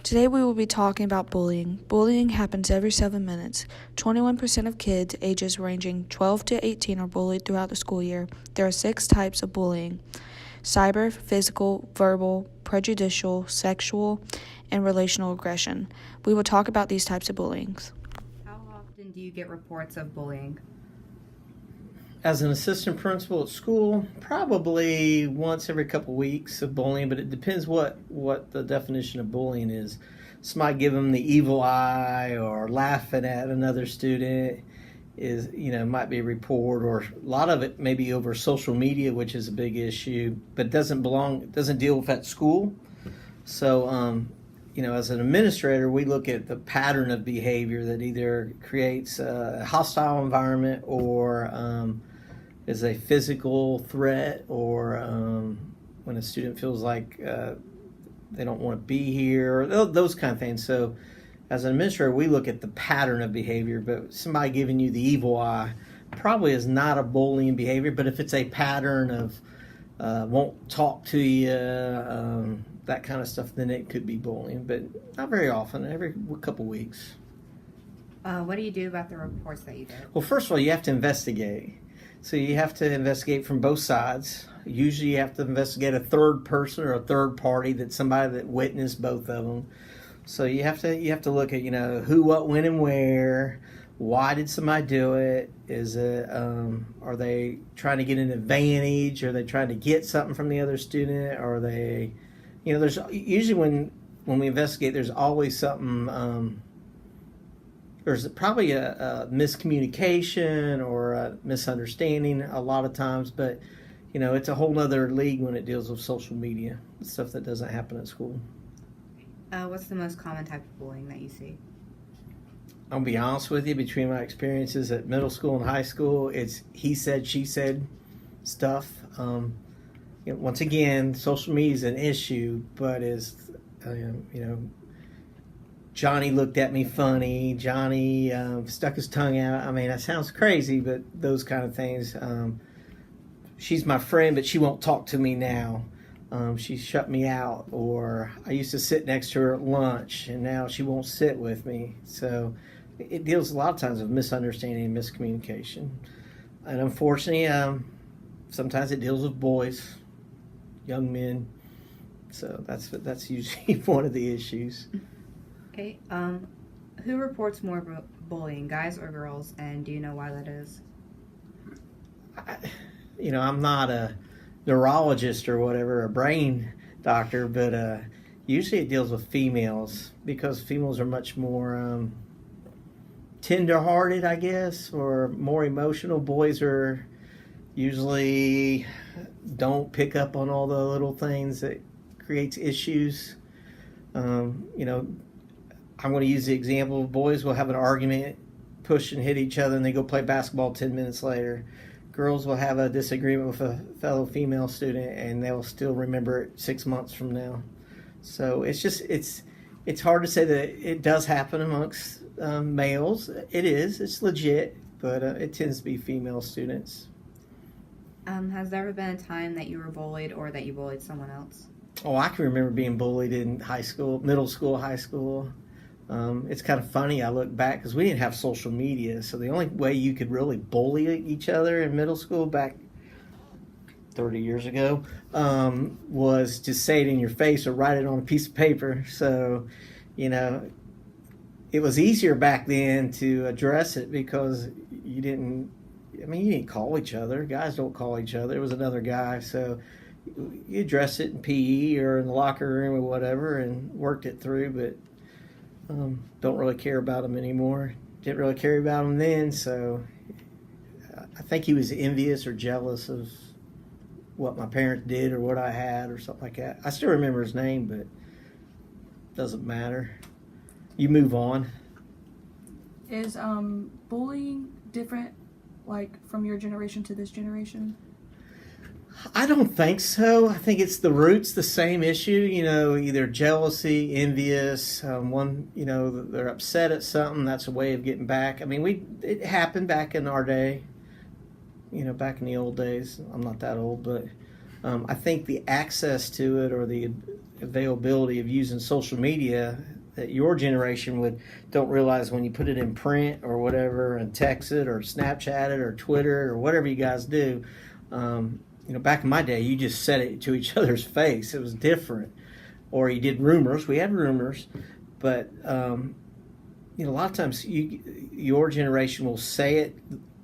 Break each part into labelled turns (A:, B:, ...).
A: Today we will be talking about bullying. Bullying happens every 7 minutes. 21% of kids ages ranging 12 to 18 are bullied throughout the school year. There are 6 types of bullying: cyber, physical, verbal, prejudicial, sexual, and relational aggression. We will talk about these types of bullying.
B: How often do you get reports of bullying?
C: As an assistant principal at school, probably once every couple weeks of bullying, but it depends what the definition of bullying is. Somebody give them the evil eye or laughing at another student is, might be a report, or a lot of it may be over social media, which is a big issue, but doesn't deal with at school. So, as an administrator, we look at the pattern of behavior that either creates a hostile environment or is a physical threat, or when a student feels like they don't want to be here, those kind of things. So as an administrator, we look at the pattern of behavior, but somebody giving you the evil eye probably is not a bullying behavior. But if it's a pattern of won't talk to you, that kind of stuff, then it could be bullying, but not very often, every couple weeks.
B: What do you do about the reports that you get?
C: Well, first of all, you have to investigate. So you have to investigate from both sides. Usually you have to investigate a third person or a third party, that's somebody that witnessed both of them. So you have to look at, who, what, when, and where. Why did somebody do it? Is it are they trying to get an advantage? Are they trying to get something from the other student? Are they, there's usually when we investigate, there's always something. There's probably a miscommunication or a misunderstanding a lot of times, but it's a whole nother league when it deals with social media, stuff that doesn't happen at school.
B: What's the most common type of bullying that you see?
C: I'll be honest with you, between my experiences at middle school and high school, it's he said, she said stuff. Once again, social media is an issue, but Johnny looked at me funny. Johnny stuck his tongue out. I mean, that sounds crazy, but those kind of things. She's my friend, but she won't talk to me now. She shut me out. Or I used to sit next to her at lunch, and now she won't sit with me. So it deals a lot of times with misunderstanding and miscommunication. And unfortunately, sometimes it deals with boys, young men. So that's usually one of the issues.
B: Okay. Who reports more bullying, guys or girls, and do you know why that is?
C: I'm not a neurologist or whatever, a brain doctor, but usually it deals with females, because females are much more tender-hearted, I guess, or more emotional. Boys are usually don't pick up on all the little things that creates issues. I'm going to use the example of boys will have an argument, push and hit each other, and they go play basketball 10 minutes later. Girls will have a disagreement with a fellow female student, and they'll still remember it 6 months from now. So it's hard to say that it does happen amongst males. It's legit, but it tends to be female students.
B: Has there ever been a time that you were bullied or that you bullied someone else?
C: Oh, I can remember being bullied in high school, middle school, high school. It's kind of funny. I look back, because we didn't have social media, so the only way you could really bully each other in middle school back 30 years ago was to say it in your face or write it on a piece of paper. So, it was easier back then to address it, because you didn't call each other. Guys don't call each other. It was another guy, so you address it in PE or in the locker room or whatever and worked it through, but don't really care about him anymore. Didn't really care about him then, so I think he was envious or jealous of what my parents did or what I had or something like that. I still remember his name, but it doesn't matter. You move on.
D: Is bullying different, like, from your generation to this generation?
C: I don't think so. I think it's the roots, the same issue, either jealousy, envious, they're upset at something, that's a way of getting back. I mean, it happened back in our day, back in the old days. I'm not that old, but I think the access to it, or the availability of using social media that your generation don't realize when you put it in print or whatever and text it or Snapchat it or Twitter or whatever you guys do. Back in my day, you just said it to each other's face. It was different. Or you did rumors. We had rumors, but a lot of times your generation will say it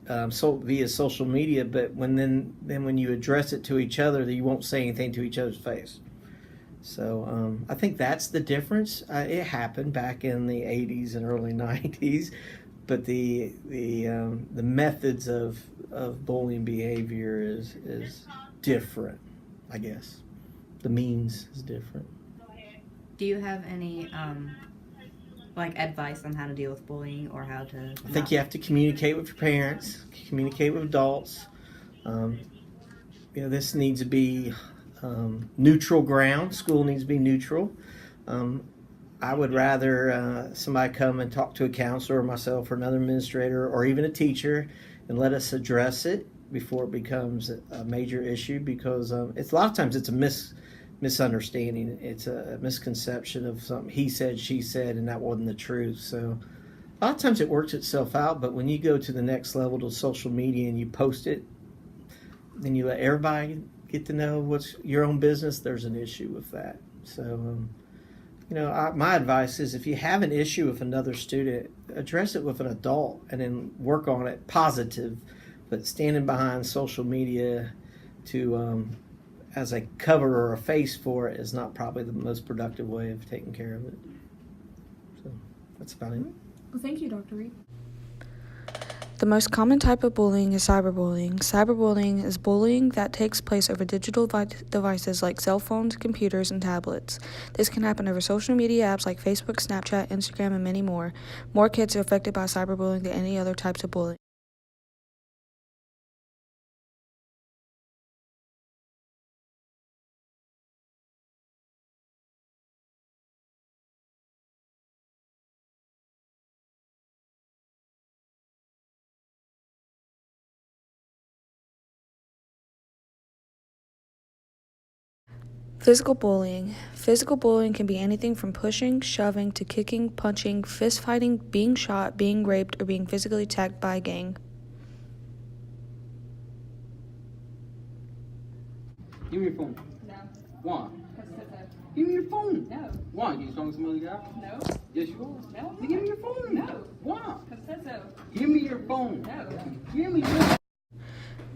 C: via social media, but when you address it to each other, you won't say anything to each other's face. So I think that's the difference. It happened back in the 80s and early 90s, but the methods of bullying behavior is different, I guess. The means is different.
B: Do you have any advice on how to deal with bullying or how to?
C: I think you have to communicate with your parents, communicate with adults. This needs to be neutral ground. School needs to be neutral. I would rather somebody come and talk to a counselor or myself or another administrator or even a teacher and let us address it before it becomes a major issue, because it's a lot of times it's a misunderstanding. It's a misconception of something he said, she said, and that wasn't the truth. So a lot of times it works itself out, but when you go to the next level to social media and you post it, then you let everybody get to know what's your own business, there's an issue with that. So, my advice is if you have an issue with another student, address it with an adult and then work on it positive, but standing behind social media to as a cover or a face for it is not probably the most productive way of taking care of it. So that's about it.
D: Well, thank you, Dr. Reed.
A: The most common type of bullying is cyberbullying. Cyberbullying is bullying that takes place over digital devices like cell phones, computers, and tablets. This can happen over social media apps like Facebook, Snapchat, Instagram, and many more. More kids are affected by cyberbullying than any other types of bullying. Physical bullying. Physical bullying can be anything from pushing, shoving, to kicking, punching, fist fighting, being shot, being raped, or being physically attacked by a gang.
E: Give me your phone.
F: No.
E: Why?
F: Because it says that.
E: Give me your phone.
F: No.
E: Why? You talking to some other guy?
F: No.
E: Yes, you are.
F: No.
E: Then give me your phone.
F: No.
E: Why?
F: Because it says so.
E: Give me your phone.
F: No.
E: Give me your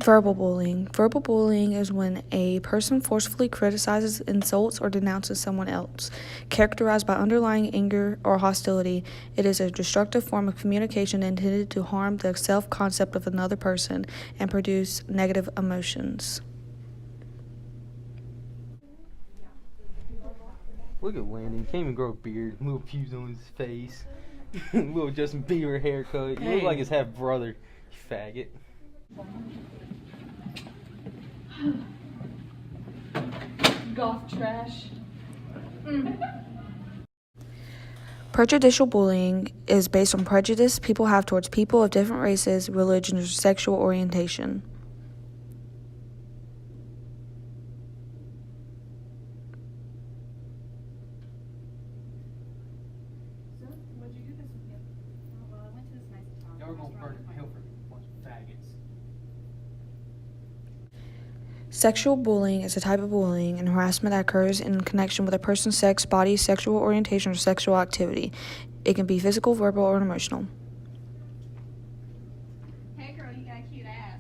A: Verbal bullying. Verbal bullying is when a person forcefully criticizes, insults, or denounces someone else. Characterized by underlying anger or hostility, it is a destructive form of communication intended to harm the self-concept of another person and produce negative emotions.
G: Look at Landon. Can't even grow a beard. Little fuse on his face. Little Justin Bieber haircut. You look like his half brother. You faggot.
F: Golf trash.
A: Prejudicial bullying is based on prejudice people have towards people of different races, religions, or sexual orientation.
F: So, what'd you do this weekend? Oh, well, I went to this nice Italian
G: Y'all are gonna burn
F: restaurant.
G: in hell for a bunch of faggots.
A: Sexual bullying is a type of bullying and harassment that occurs in connection with a person's sex, body, sexual orientation, or sexual activity. It can be physical, verbal, or emotional.
F: Hey, girl, you got a cute ass.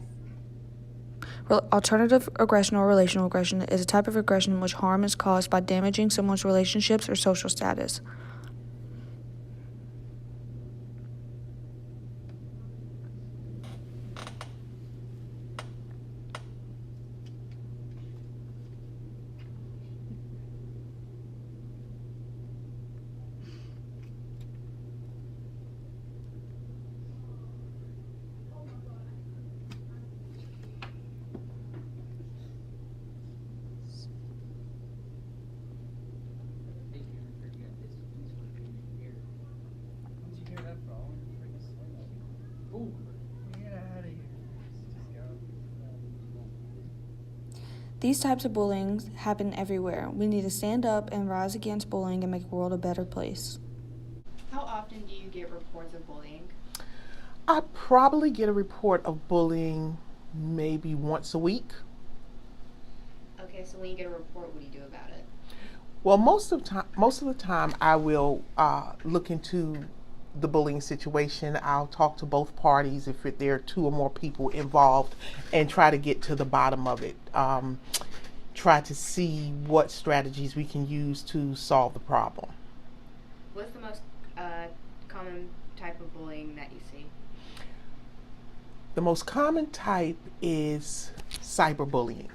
A: Alternative aggression or relational aggression is a type of aggression in which harm is caused by damaging someone's relationships or social status.
G: Hey, you got this.
A: These types of bullying happen everywhere. We need to stand up and rise against bullying and make the world a better place.
B: How often do you get reports of bullying?
H: I probably get a report of bullying maybe once a week.
B: Okay, so when you get a report, what do you do about it?
H: Well, most of the time, I will look into the bullying situation. I'll talk to both parties if there are two or more people involved, and try to get to the bottom of it. Try to see what strategies we can use to solve the problem.
B: What's the most common type of bullying that you see?
H: The most common type is cyberbullying.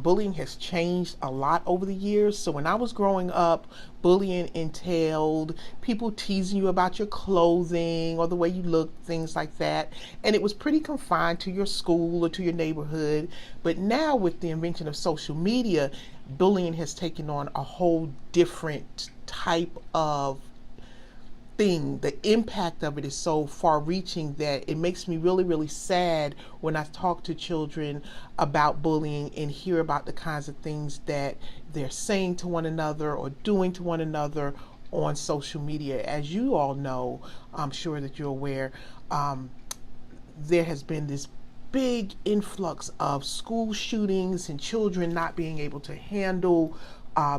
H: Bullying has changed a lot over the years. So when I was growing up, bullying entailed people teasing you about your clothing or the way you look, things like that. And it was pretty confined to your school or to your neighborhood. But now with the invention of social media, bullying has taken on a whole different type of thing. The impact of it is so far-reaching that it makes me really, really sad when I talk to children about bullying and hear about the kinds of things that they're saying to one another or doing to one another on social media. As you all know, I'm sure that you're aware, there has been this big influx of school shootings and children not being able to handle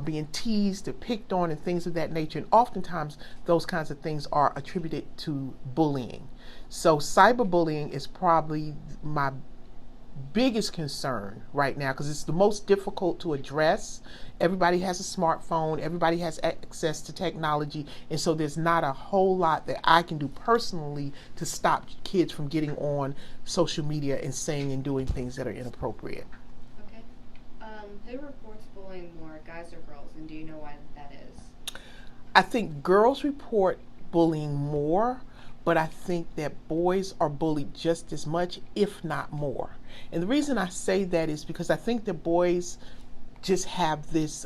H: being teased or picked on and things of that nature. And oftentimes those kinds of things are attributed to bullying. So cyberbullying is probably my biggest concern right now because it's the most difficult to address. Everybody has a smartphone, everybody has access to technology, and so there's not a whole lot that I can do personally to stop kids from getting on social media and saying and doing things that are inappropriate.
B: Okay. Who reports bullying more, guys or girls, and do you know why that is?
H: I think girls report bullying more, but I think that boys are bullied just as much, if not more. And the reason I say that is because I think that boys just have this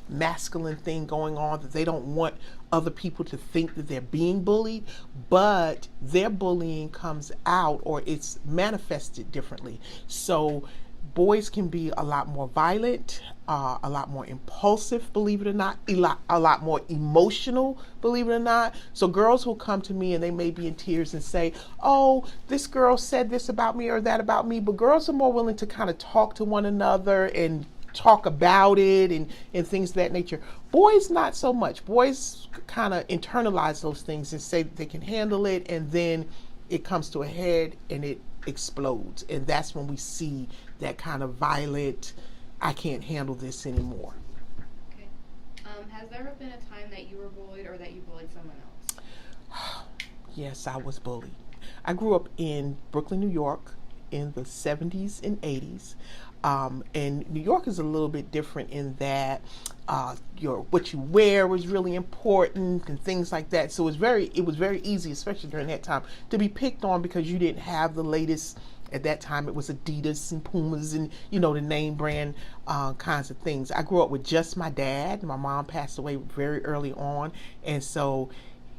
H: masculine thing going on that they don't want other people to think that they're being bullied, but their bullying comes out or it's manifested differently. So boys can be a lot more violent, a lot more impulsive, believe it or not, a lot more emotional, believe it or not. So girls will come to me and they may be in tears and say, oh, this girl said this about me or that about me. But girls are more willing to kind of talk to one another and talk about it and things of that nature. Boys, not so much. Boys kind of internalize those things and say that they can handle it, and then it comes to a head and it explodes. And that's when we see that kind of violent, I can't handle this anymore.
B: Okay. Has there ever been a time that you were bullied or that you bullied someone else?
H: Yes, I was bullied. I grew up in Brooklyn, New York in the 70s and 80s. And New York is a little bit different in that what you wear was really important and things like that. So it was very easy, especially during that time, to be picked on because you didn't have the latest. At that time, it was Adidas and Pumas and, the name brand kinds of things. I grew up with just my dad. My mom passed away very early on. And so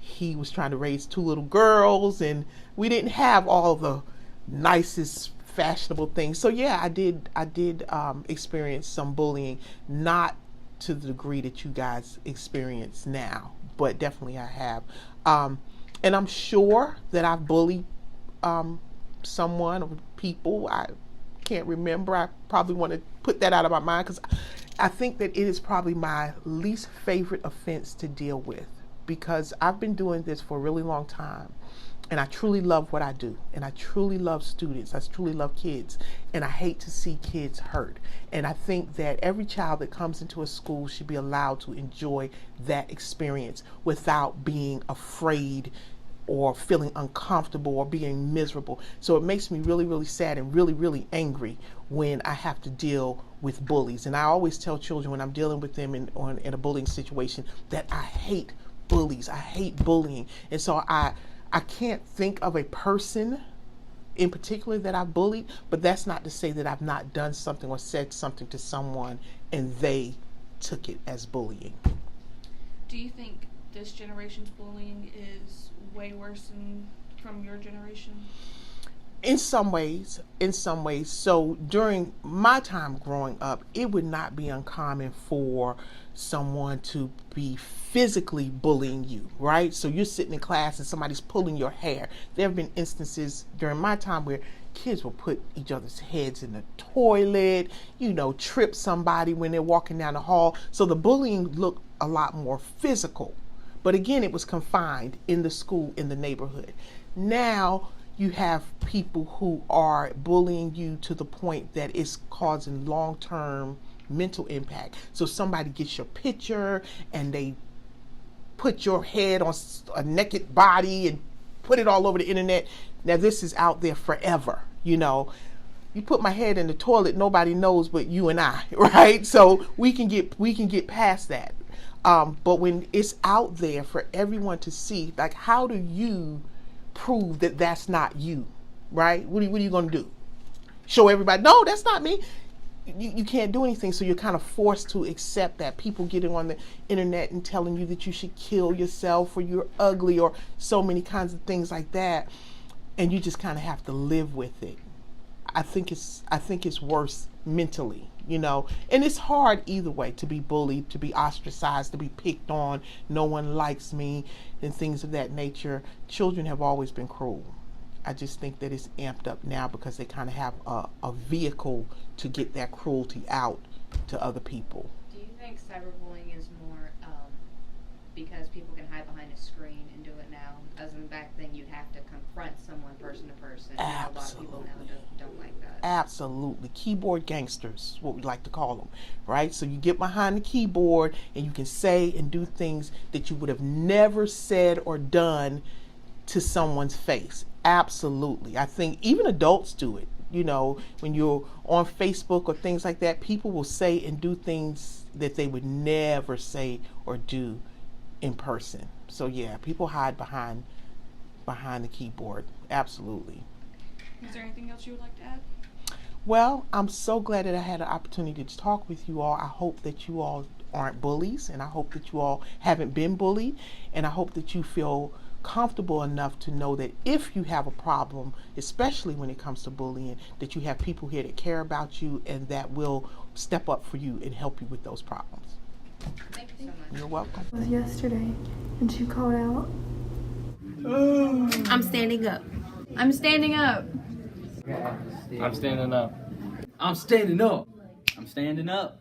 H: he was trying to raise two little girls, and we didn't have all the nicest fashionable things. So yeah, I did experience some bullying, not to the degree that you guys experience now, but definitely I have. And I'm sure that I've bullied someone or people. I can't remember. I probably want to put that out of my mind because I think that it is probably my least favorite offense to deal with, because I've been doing this for a really long time. And I truly love what I do. And I truly love students. I truly love kids. And I hate to see kids hurt. And I think that every child that comes into a school should be allowed to enjoy that experience without being afraid or feeling uncomfortable or being miserable. So it makes me really, really sad and really, really angry when I have to deal with bullies. And I always tell children when I'm dealing with them in a bullying situation that I hate bullies. I hate bullying. And so I can't think of a person in particular that I've bullied, but that's not to say that I've not done something or said something to someone and they took it as bullying.
D: Do you think this generation's bullying is way worse than from your generation?
H: In some ways. So during my time growing up, it would not be uncommon for someone to be physically bullying you, right? So you're sitting in class and somebody's pulling your hair. There have been instances during my time where kids will put each other's heads in the toilet, trip somebody when they're walking down the hall. So the bullying looked a lot more physical. But again, it was confined in the school, in the neighborhood. Now you have people who are bullying you to the point that it's causing long-term mental impact. So somebody gets your picture and they put your head on a naked body and put it all over the internet. Now this is out there forever. You put my head in the toilet, nobody knows but you and I, right? So we can get past that. But when it's out there for everyone to see, like, how do you prove that that's not you, right? What are you going to do? Show everybody, no, that's not me. You can't do anything, so you're kind of forced to accept that. People getting on the internet and telling you that you should kill yourself or you're ugly or so many kinds of things like that, and you just kind of have to live with it. I think it's worse mentally, and it's hard either way, to be bullied, to be ostracized, to be picked on, no one likes me, and things of that nature. Children have always been cruel. I just think that it's amped up now because they kind of have a vehicle to get that cruelty out to other people.
I: Do you think cyberbullying is more because people can hide behind a screen and do it now? As in back then, you'd have to confront someone person to person. Now, a lot of people now don't like that.
H: Absolutely. Keyboard gangsters, what we like to call them, right? So you get behind the keyboard and you can say and do things that you would have never said or done to someone's face. Absolutely. I think even adults do it. When you're on Facebook or things like that, people will say and do things that they would never say or do in person. So yeah, people hide behind the keyboard. Absolutely.
D: Is there anything else you would like to add?
H: Well, I'm so glad that I had an opportunity to talk with you all. I hope that you all aren't bullies, and I hope that you all haven't been bullied, and I hope that you feel comfortable enough to know that if you have a problem, especially when it comes to bullying, that you have people here that care about you and that will step up for you and help you with those problems.
I: Thank you so much.
H: You're welcome.
A: It was yesterday, and she called out.
J: I'm standing up. I'm standing up.
E: I'm standing up. I'm standing up. I'm standing up.